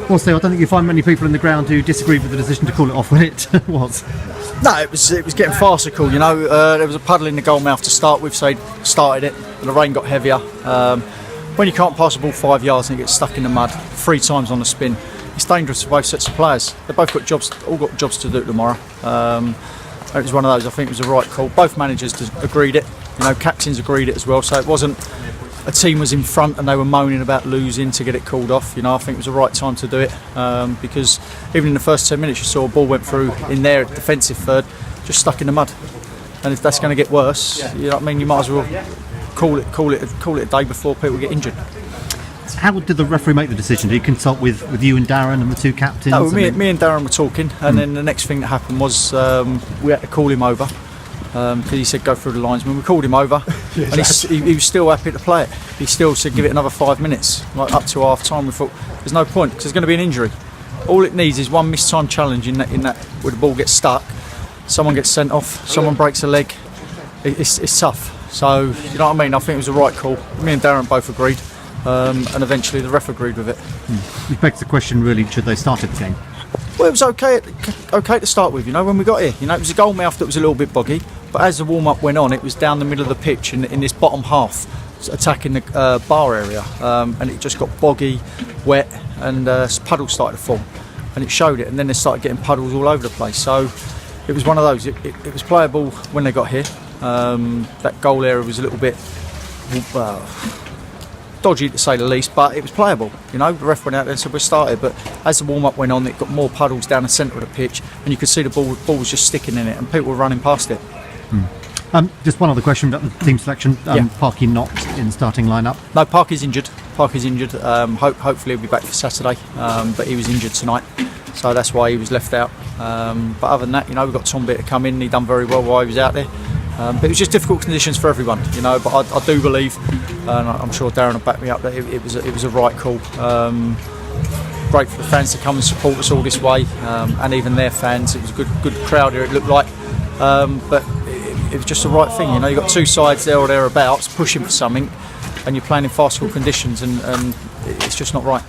Well, so I don't think you find many people in the ground who disagreed with the decision to call it off when it was. No, it was getting farcical, you know. There was a puddle in the goal mouth to start with, so he started it, and the rain got heavier. When you can't pass the ball 5 yards and you get stuck in the mud 3 times on the spin, it's dangerous for both sets of players. They've both got jobs, all got jobs to do tomorrow. It was one of those. I think it was the right call. Both managers agreed it. You know, captains agreed it as well. So it wasn't a team was in front and they were moaning about losing to get it called off. You know, I think it was the right time to do it because even in the first 10 minutes, you saw a ball went through in their defensive third, just stuck in the mud. And if that's going to get worse, you know what I mean, you might as well call it a day before people get injured. How did the referee make the decision? Did he consult with you and Darren and the 2 captains? No, me and Darren were talking, and then the next thing that happened was we had to call him over because he said go through the linesman. We called him over, and he was still happy to play it. He still said give it another 5 minutes, like up to half time. We thought there's no point because there's going to be an injury. All it needs is one missed time challenge in that where the ball gets stuck, someone gets sent off, someone breaks a leg. It's tough. So you know what I mean. I think it was the right call. Me and Darren both agreed. And eventually the ref agreed with it. Which begs the question, really, should they start the game? Well, it was okay to start with, you know, when we got here. You know, it was a goal mouth that was a little bit boggy, but as the warm-up went on, it was down the middle of the pitch in this bottom half, attacking the bar area, and it just got boggy, wet, and puddles started to form, and it showed it, and then they started getting puddles all over the place. So it was one of those. It was playable when they got here. That goal area was a little bit dodgy to say the least, but it was playable. You know, the ref went out there and said we started, but as the warm-up went on, it got more puddles down the centre of the pitch, and you could see the ball was just sticking in it, and people were running past it. Just one other question about the team selection. Parky not in starting lineup. No, Parky's injured. Hopefully he'll be back for Saturday, but he was injured tonight, so that's why he was left out. But other than that, you know, we've got Tonbridge to come in. He done very well while he was out there. But it was just difficult conditions for everyone, you know. But I do believe, and I'm sure Darren will back me up, that it was a right call. Great for the fans to come and support us all this way, and even their fans. It was a good crowd here. It looked like, but it was just the right thing, you know. You've got 2 sides there or thereabouts pushing for something, and you're playing in farcical conditions, and it's just not right.